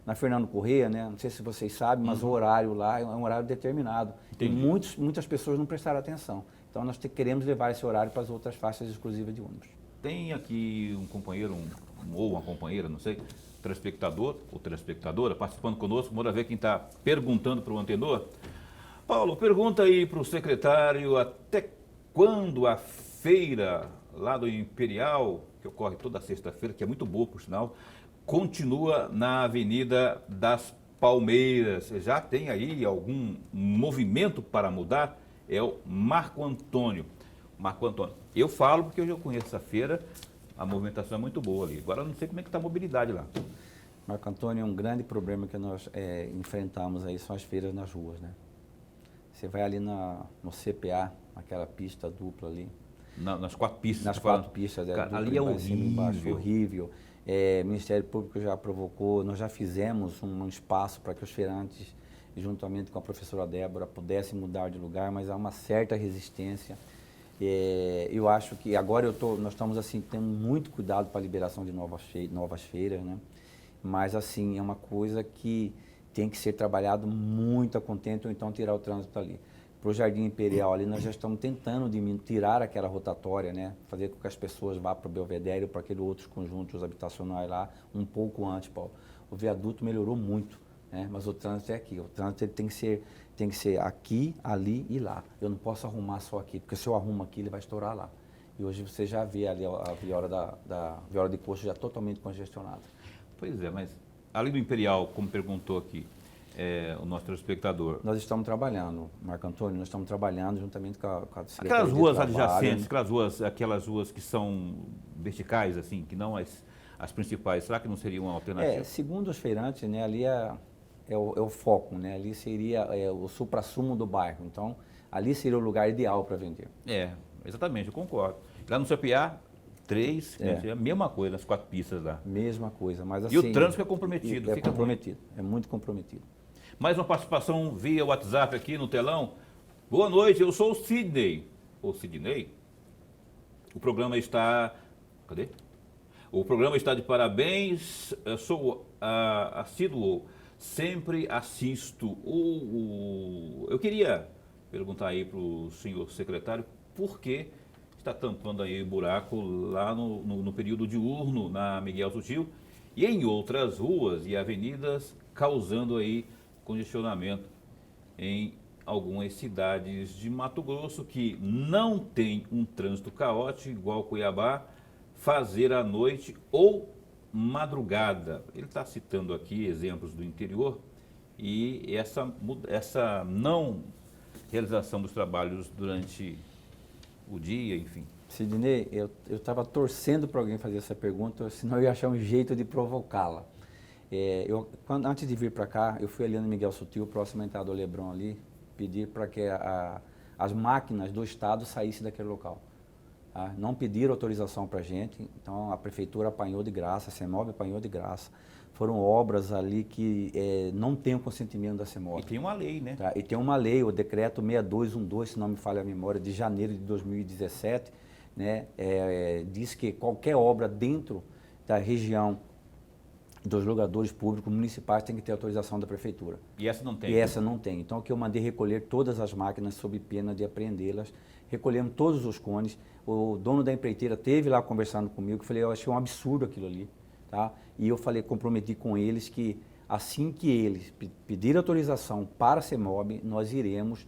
na Fernando Correia, né? Não sei se vocês sabem, mas o horário lá é um horário determinado. E muitas pessoas não prestaram atenção. Então nós queremos levar esse horário para as outras faixas exclusivas de ônibus. Tem aqui um companheiro, ou uma companheira, não sei, telespectador ou telespectadora participando conosco. Bora ver quem está perguntando para o Antenor. Paulo, pergunta aí para o secretário até quando a feira lá do Imperial, que ocorre toda sexta-feira, que é muito boa por sinal, continua na Avenida das Palmeiras. Já tem aí algum movimento para mudar? É o Marco Antônio. Marco Antônio, eu falo porque eu já conheço essa feira, a movimentação é muito boa ali. Agora eu não sei como é que está a mobilidade lá. Marco Antônio, um grande problema que nós enfrentamos aí são as feiras nas ruas, né? Você vai ali no CPA, aquela pista dupla ali. Nas 4 pistas. Nas 4 pistas. Cara, ali é horrível. Horrível. O Ministério Público já provocou, nós já fizemos um espaço para que os feirantes, juntamente com a professora Débora, pudessem mudar de lugar, mas há uma certa resistência. Eu acho que agora nós estamos assim, tendo muito cuidado para a liberação de novas feiras, né? Mas assim, é uma coisa que tem que ser trabalhado muito a contento, ou então tirar o trânsito ali. Para o Jardim Imperial ali, nós já estamos tentando tirar aquela rotatória, né? Fazer com que as pessoas vá para o Belvedere ou para aqueles outros conjuntos habitacionais lá, um pouco antes, Paulo. O viaduto melhorou muito, né? Mas o trânsito é aqui. O trânsito ele tem que ser aqui, ali e lá. Eu não posso arrumar só aqui, porque se eu arrumo aqui, ele vai estourar lá. E hoje você já vê ali a viola de Coxo já totalmente congestionada. Pois é, mas ali do Imperial, como perguntou aqui o nosso telespectador. Nós estamos trabalhando, Marco Antônio, nós estamos trabalhando juntamente com a Secretaria aquelas ruas de Trabalho, adjacentes, aquelas ruas que são verticais, assim, que não as principais, será que não seria uma alternativa? Segundo os feirantes, né, ali é o foco, né? Ali seria o suprassumo do bairro. Então, ali seria o lugar ideal para vender. Exatamente, eu concordo. Lá no CPA, 3, é a mesma coisa, nas 4 pistas lá. Mesma coisa, mas assim... E o trânsito é comprometido. É comprometido, é muito comprometido. Mais uma participação via WhatsApp aqui no telão. Boa noite, eu sou o Sidney. Ou Sidney? O programa está... Cadê? O programa está de parabéns. Eu sou assíduo, sempre assisto. Eu queria perguntar aí para o senhor secretário por que está tampando aí buraco lá no período diurno, na Miguel Sutil, e em outras ruas e avenidas, causando aí congestionamento em algumas cidades de Mato Grosso que não tem um trânsito caótico igual Cuiabá, fazer à noite ou madrugada. Ele está citando aqui exemplos do interior e essa não realização dos trabalhos durante o dia, enfim. Sidney, eu estava torcendo para alguém fazer essa pergunta, senão eu ia achar um jeito de provocá-la. Antes de vir para cá, eu fui ali no Miguel Sutil, próximo à entrada do Lebrão ali, pedir para que as máquinas do Estado saíssem daquele local. Tá? Não pediram autorização para a gente, então a Prefeitura apanhou de graça, a CEMOB apanhou de graça. Foram obras ali que não tem o consentimento da CEMOB. E tem uma lei, né? Tá? E tem uma lei, o decreto 6212, se não me falha a memória, de janeiro de 2017, né? Diz que qualquer obra dentro da região dos jogadores públicos municipais tem que ter autorização da Prefeitura. E essa não tem? E essa não tem. Então, aqui eu mandei recolher todas as máquinas sob pena de apreendê-las. Recolhemos todos os cones. O dono da empreiteira esteve lá conversando comigo. Falei, eu achei um absurdo aquilo ali. Tá? E eu falei, comprometi com eles que assim que eles pedirem autorização para a CEMOB, nós iremos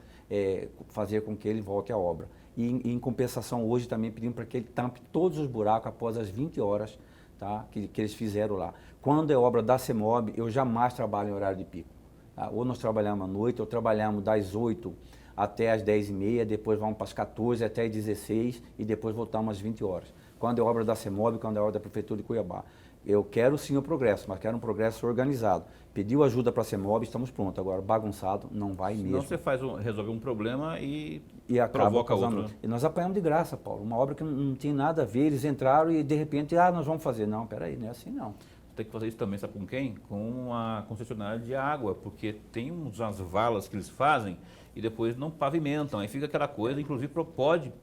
fazer com que ele volte à obra. E em compensação, hoje também pedimos para que ele tampe todos os buracos após as 20 horas, tá? que eles fizeram lá. Quando é obra da CEMOB, eu jamais trabalho em horário de pico. Tá? Ou nós trabalhamos à noite, ou trabalhamos das 8 até as 10h30, depois vamos para as 14 até as 16 e depois voltamos às 20 horas. Quando é obra da CEMOB, quando é obra da Prefeitura de Cuiabá. Eu quero sim o progresso, mas quero um progresso organizado. Pediu ajuda para a CEMOB, estamos prontos. Agora, bagunçado, não vai mesmo. Senão você resolve um problema e acaba provoca outro. E nós apanhamos de graça, Paulo. Uma obra que não tinha nada a ver, eles entraram e de repente, nós vamos fazer. Não, peraí, não é assim não. Tem que fazer isso também, sabe com quem? Com a concessionária de água, porque tem umas valas que eles fazem e depois não pavimentam. Aí fica aquela coisa, inclusive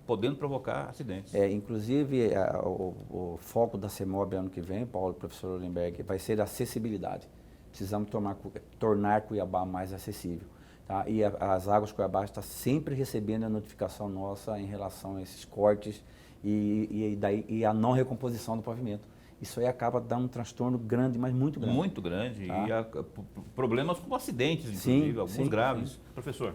podendo provocar acidentes. Inclusive, o foco da CEMOB ano que vem, Paulo, professor Olenberg, vai ser a acessibilidade. Precisamos tornar Cuiabá mais acessível. Tá? E as Águas Cuiabá estão sempre recebendo a notificação nossa em relação a esses cortes e a não recomposição do pavimento. Isso aí acaba dando um transtorno grande, mas muito grande. Muito grande. Tá? E problemas como acidentes, inclusive, alguns graves. Sim. Professor.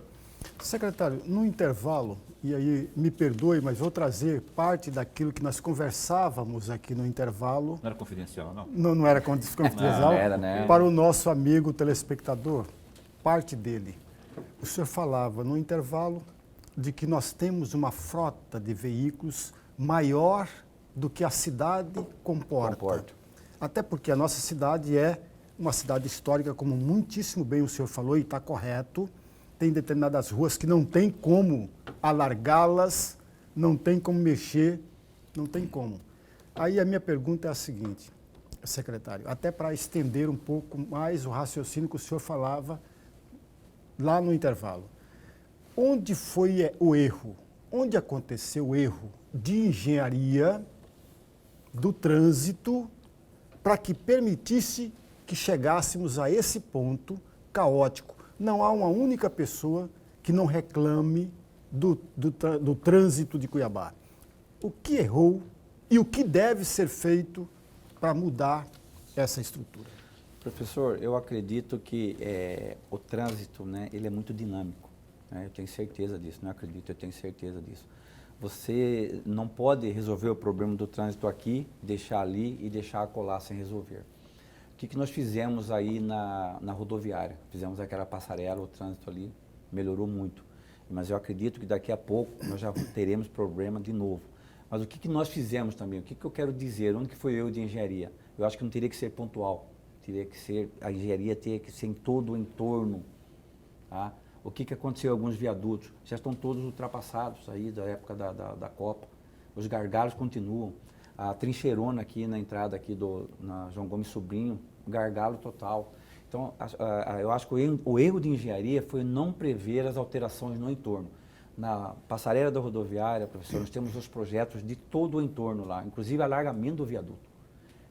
Secretário, no intervalo, e aí me perdoe, mas vou trazer parte daquilo que nós conversávamos aqui no intervalo. Não era confidencial, não? Não era confidencial. Não era, né? Para o nosso amigo telespectador, parte dele. O senhor falava no intervalo de que nós temos uma frota de veículos maior do que a cidade comporta. Até porque a nossa cidade é uma cidade histórica, como muitíssimo bem o senhor falou, e está correto. Tem determinadas ruas que não tem como alargá-las, não tem como mexer, não tem como. Aí a minha pergunta é a seguinte, secretário, até para estender um pouco mais o raciocínio que o senhor falava lá no intervalo. Onde foi o erro? Onde aconteceu o erro de engenharia do trânsito para que permitisse que chegássemos a esse ponto caótico? Não há uma única pessoa que não reclame do trânsito de Cuiabá. O que errou e o que deve ser feito para mudar essa estrutura? Professor, eu acredito que o trânsito, né, ele é muito dinâmico. Né? Eu tenho certeza disso, não acredito, eu tenho certeza disso. Você não pode resolver o problema do trânsito aqui, deixar ali e deixar acolá sem resolver. O que nós fizemos aí na rodoviária? Fizemos aquela passarela, o trânsito ali melhorou muito. Mas eu acredito que daqui a pouco nós já teremos problema de novo. Mas o que nós fizemos também? O que eu quero dizer? Onde que foi eu de engenharia? Eu acho que não teria que ser pontual. A engenharia teria que ser em todo o entorno. Tá? O que aconteceu em alguns viadutos? Já estão todos ultrapassados aí da época da Copa. Os gargalos continuam. A trincheirona aqui na entrada aqui na João Gomes Sobrinho, gargalo total. Então, eu acho que o erro de engenharia foi não prever as alterações no entorno. Na passarela da rodoviária, professor, nós temos os projetos de todo o entorno lá, inclusive alargamento do viaduto.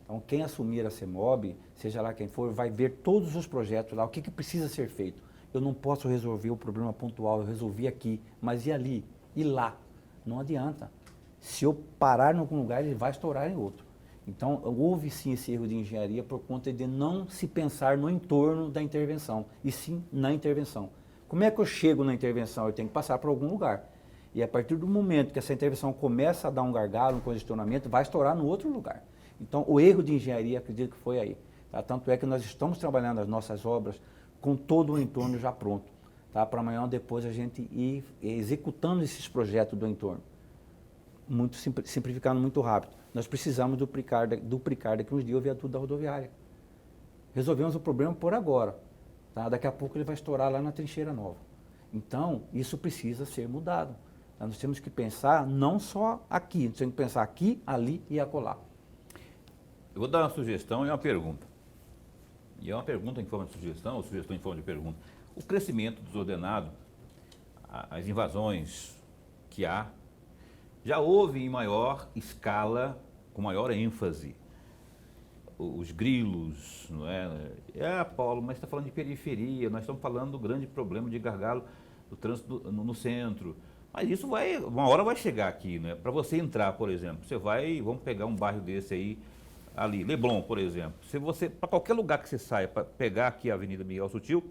Então, quem assumir a CEMOB, seja lá quem for, vai ver todos os projetos lá, o que precisa ser feito. Eu não posso resolver o problema pontual, eu resolvi aqui, mas e ali? E lá? Não adianta. Se eu parar em algum lugar, ele vai estourar em outro. Então, houve sim esse erro de engenharia por conta de não se pensar no entorno da intervenção, e sim na intervenção. Como é que eu chego na intervenção? Eu tenho que passar por algum lugar. E a partir do momento que essa intervenção começa a dar um gargalo, um congestionamento, vai estourar no outro lugar. Então, o erro de engenharia, acredito que foi aí. Tá? Tanto é que nós estamos trabalhando as nossas obras com todo o entorno já pronto, tá? Para amanhã ou depois a gente ir executando esses projetos do entorno. Muito simplificando muito rápido. Nós precisamos duplicar daqui uns dias o viaduto da rodoviária. Resolvemos o problema por agora. Tá? Daqui a pouco ele vai estourar lá na trincheira nova. Então, isso precisa ser mudado. Tá? Nós temos que pensar não só aqui, nós temos que pensar aqui, ali e acolá. Eu vou dar uma sugestão e uma pergunta. E é uma pergunta em forma de sugestão, ou sugestão em forma de pergunta. O crescimento desordenado, as invasões que há, já houve em maior escala, com maior ênfase. Os grilos, não é? Paulo, mas está falando de periferia, nós estamos falando do grande problema de gargalo do trânsito no centro. Mas isso uma hora vai chegar aqui, né? Para você entrar, por exemplo, vamos pegar um bairro desse aí, ali, Leblon, por exemplo. Para qualquer lugar que você saia, para pegar aqui a Avenida Miguel Sutil,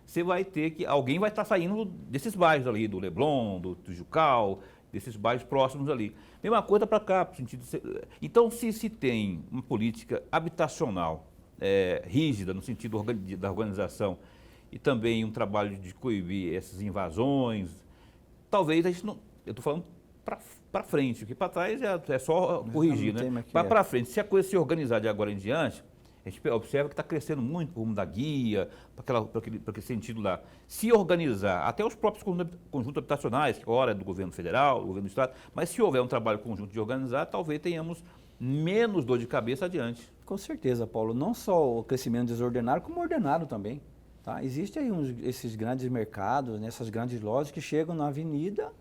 você vai ter que, alguém vai estar saindo desses bairros ali, do Leblon, do Tijucal, desses bairros próximos ali. Mesma coisa para cá, no sentido então, se tem uma política habitacional rígida, no sentido da organização, e também um trabalho de coibir essas invasões, talvez a gente não... Eu estou falando para frente, porque para trás é só corrigir, né? Para frente, se a coisa se organizar de agora em diante, a gente observa que está crescendo muito o rumo da guia, para aquele sentido lá. Se organizar, até os próprios conjuntos habitacionais, que ora é do governo federal, do governo do estado, mas se houver um trabalho conjunto de organizar, talvez tenhamos menos dor de cabeça adiante. Com certeza, Paulo. Não só o crescimento desordenado, como ordenado também. Tá? Existem aí esses grandes mercados, né, essas grandes lojas que chegam na avenida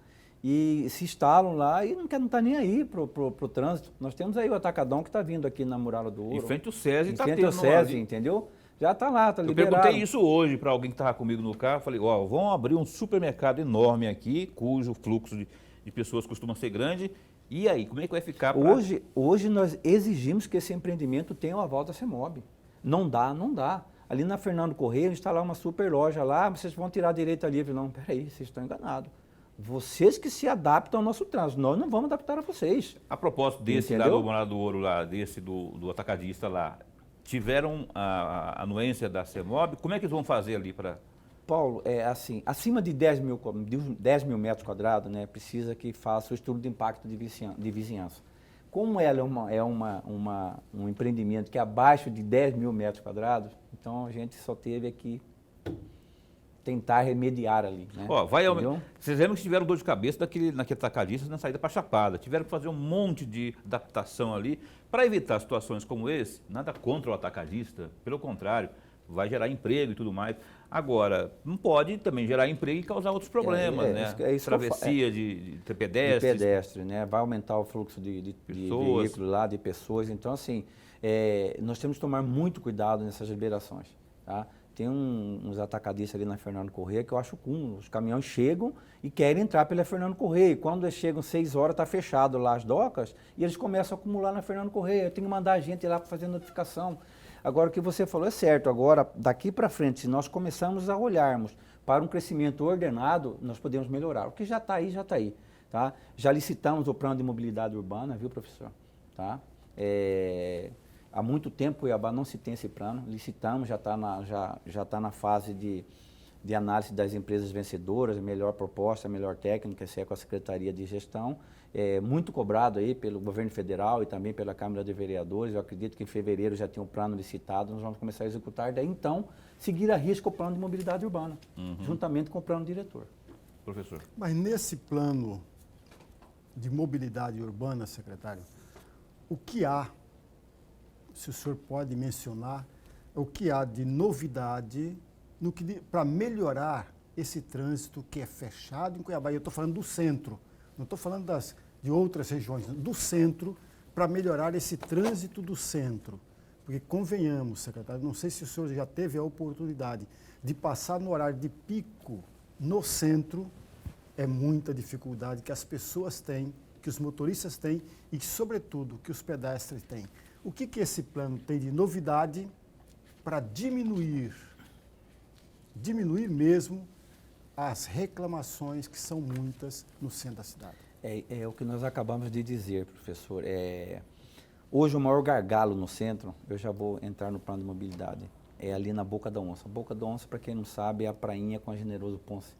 e se instalam lá e não está nem aí pro trânsito. Nós temos aí o Atacadão que está vindo aqui na Muralha do Ouro. Em frente ao SESI está tendo. Em frente ao SESI, entendeu? Já está lá, está liberado. Eu perguntei isso hoje para alguém que estava comigo no carro. Falei, vão abrir um supermercado enorme aqui, cujo fluxo de pessoas costuma ser grande. E aí, como é que vai ficar? Hoje nós exigimos que esse empreendimento tenha o aval da CEMOB. Não dá. Ali na Fernando Correia, está lá uma super loja lá, vocês vão tirar direito livre. Não, peraí, vocês estão enganados. Vocês que se adaptam ao nosso trânsito, nós não vamos adaptar a vocês. A propósito desse lá do Morada do Ouro, lá, desse do atacadista lá, tiveram a anuência da CEMOB, como é que eles vão fazer ali para... Paulo, é assim, acima de 10 mil metros quadrados, né, precisa que faça o estudo de impacto de vizinhança. Como ela um empreendimento que é abaixo de 10 mil metros quadrados, então a gente só teve aqui tentar remediar ali, né? Vocês lembram que tiveram dor de cabeça naquele atacadista na saída para Chapada. Tiveram que fazer um monte de adaptação ali para evitar situações como esse. Nada contra o atacadista, pelo contrário, vai gerar emprego e tudo mais. Agora, não pode também gerar emprego e causar outros problemas, né? Travessia de pedestres. De pedestre, né? Vai aumentar o fluxo de veículos lá, de pessoas. Então, assim, nós temos que tomar muito cuidado nessas liberações, tá? Tem uns atacadistas ali na Fernando Correia que eu acho cúmulo. Os caminhões chegam e querem entrar pela Fernando Correia. E quando eles chegam 6 horas, está fechado lá as docas e eles começam a acumular na Fernando Correia. Eu tenho que mandar a gente ir lá para fazer notificação. Agora, o que você falou é certo. Agora, daqui para frente, se nós começarmos a olharmos para um crescimento ordenado, nós podemos melhorar. O que já está aí, já está aí. Tá? Já licitamos o plano de mobilidade urbana, viu, professor? Tá? Há muito tempo, Cuiabá não se tem esse plano, licitamos, já está na fase de análise das empresas vencedoras, a melhor proposta, a melhor técnica, isso é com a Secretaria de Gestão, muito cobrado aí pelo governo federal e também pela Câmara de Vereadores. Eu acredito que em fevereiro já tem um plano licitado, nós vamos começar a executar, daí então seguir a risca o plano de mobilidade urbana, juntamente com o plano diretor. Professor. Mas nesse plano de mobilidade urbana, secretário, o que há, se o senhor pode mencionar, o que há de novidade para melhorar esse trânsito que é fechado em Cuiabá? Eu estou falando do centro, não estou falando de outras regiões, do centro, para melhorar esse trânsito do centro. Porque convenhamos, secretário, não sei se o senhor já teve a oportunidade de passar no horário de pico no centro, é muita dificuldade que as pessoas têm, que os motoristas têm e, sobretudo, que os pedestres têm. O que esse plano tem de novidade para diminuir mesmo as reclamações, que são muitas no centro da cidade? É o que nós acabamos de dizer, professor. Hoje o maior gargalo no centro, eu já vou entrar no plano de mobilidade, é ali na Boca da Onça. Boca da Onça, para quem não sabe, é a prainha com a Generoso Ponce,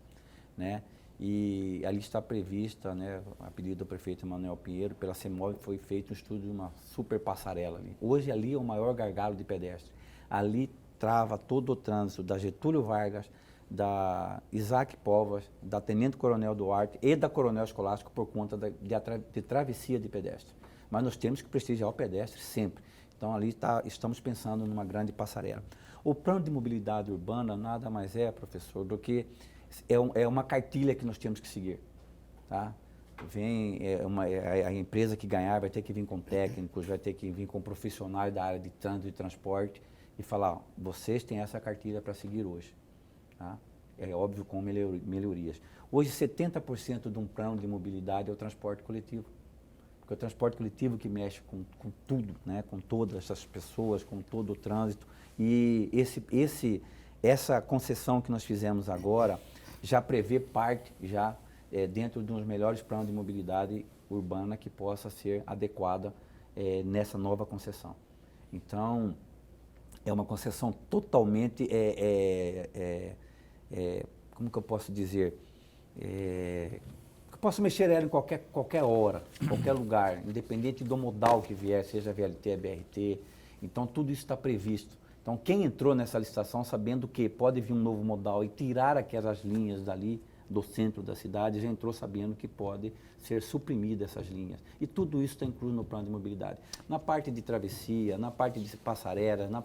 né? E ali está prevista, né, a pedido do prefeito Emanuel Pinheiro, pela CEMOB, foi feito um estudo de uma super passarela ali. Hoje ali é o maior gargalo de pedestre. Ali trava todo o trânsito da Getúlio Vargas, da Isaac Povas, da Tenente Coronel Duarte e da Coronel Escolástico por conta de travessia de pedestre. Mas nós temos que prestigiar o pedestre sempre. Então ali estamos pensando numa grande passarela. O plano de mobilidade urbana nada mais é, professor, do que é uma cartilha que nós temos que seguir, tá? A empresa que ganhar vai ter que vir com técnicos, vai ter que vir com profissionais da área de trânsito e transporte e falar, ó, vocês têm essa cartilha para seguir hoje, tá? É óbvio com melhorias. Hoje 70% de um plano de mobilidade é o transporte coletivo, porque é o transporte coletivo que mexe com tudo, né? Com todas essas pessoas, com todo o trânsito, e essa concessão que nós fizemos agora já prevê parte, dentro de um dos melhores planos de mobilidade urbana que possa ser adequada nessa nova concessão. Então, é uma concessão totalmente, como que eu posso dizer, eu posso mexer ela em qualquer hora, qualquer lugar, independente do modal que vier, seja VLT, BRT, então tudo isso está previsto. Então, quem entrou nessa licitação sabendo que pode vir um novo modal e tirar aquelas linhas dali do centro da cidade, já entrou sabendo que pode ser suprimida essas linhas. E tudo isso está incluído no plano de mobilidade. Na parte de travessia, na parte de passarelas, na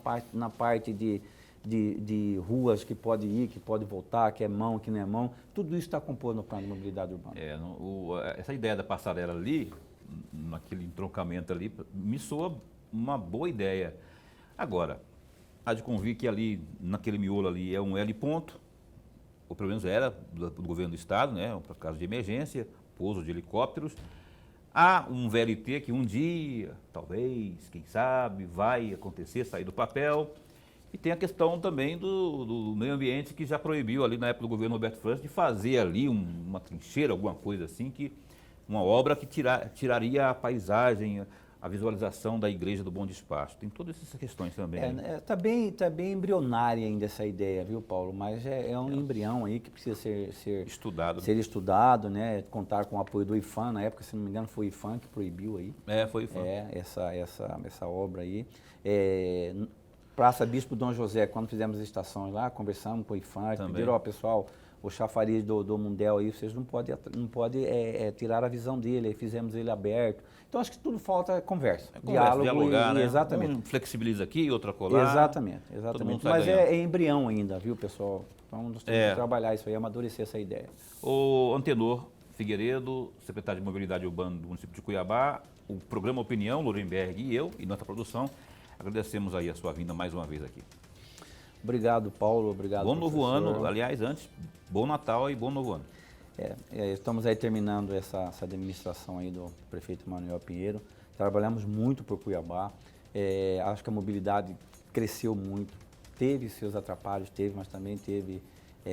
parte de ruas que pode ir, que pode voltar, que é mão, que não é mão, tudo isso está composto no plano de mobilidade urbana. Essa ideia da passarela ali, naquele entroncamento ali, me soa uma boa ideia. Agora, há de convir que ali, naquele miolo ali, é um L ponto, ou pelo menos era do governo do estado, né, para caso de emergência, pouso de helicópteros. Há um VLT que um dia, talvez, quem sabe, vai acontecer, sair do papel. E tem a questão também do meio ambiente, que já proibiu ali na época do governo Roberto França de fazer ali uma trincheira, alguma coisa assim, uma obra que tiraria a paisagem, a visualização da igreja do Bom Despacho. Tem todas essas questões também. Tá bem embrionária ainda essa ideia, viu, Paulo? Mas é um embrião aí que precisa ser estudado, né? Contar com o apoio do IPHAN, na época, se não me engano, foi o IPHAN que proibiu aí. Foi o IPHAN. Essa obra aí. Praça Bispo Dom José, quando fizemos as estações lá, conversamos com o IPHAN, pediram, ó, pessoal, o chafariz do Mundel aí, vocês não podem tirar a visão dele, aí fizemos ele aberto. Então, acho que tudo falta conversa, diálogo, dialogar, né? Exatamente. Um flexibiliza aqui, outra colar. Exatamente. Mas é embrião ainda, viu, pessoal? Então, nós temos que trabalhar isso aí, amadurecer essa ideia. O Antenor Figueiredo, secretário de Mobilidade Urbana do município de Cuiabá, o programa Opinião, Lorenberg e eu, e nossa produção, agradecemos aí a sua vinda mais uma vez aqui. Obrigado, Paulo. Obrigado, Bom novo ano. Aliás, antes, bom Natal e bom novo ano. Estamos aí terminando essa administração aí do prefeito Emanuel Pinheiro. Trabalhamos muito por Cuiabá. Acho que a mobilidade cresceu muito. Teve seus atrapalhos, mas também teve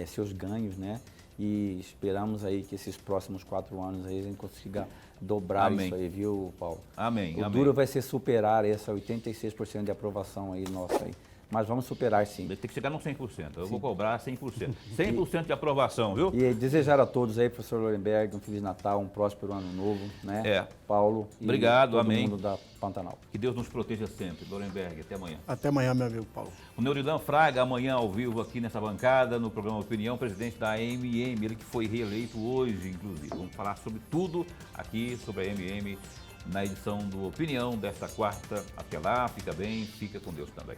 seus ganhos, né? E esperamos aí que esses próximos 4 anos aí a gente consiga dobrar isso aí, viu, Paulo? Amém. O duro vai ser superar essa 86% de aprovação aí nossa aí. Mas vamos superar, sim. Tem que chegar no 100%. Eu vou cobrar 100%. 100% de aprovação, viu? E desejar a todos aí, professor Lorenberg, um Feliz Natal, um próspero ano novo, né? Paulo e obrigado, todo amém. mundo da Pantanal. Que Deus nos proteja sempre. Lorenberg, até amanhã. Até amanhã, meu amigo Paulo. O Neuridan Fraga, amanhã ao vivo aqui nessa bancada, no programa Opinião, presidente da AMM, ele que foi reeleito hoje, inclusive. Vamos falar sobre tudo aqui sobre a AMM na edição do Opinião desta quarta. Até lá, fica bem, fica com Deus também.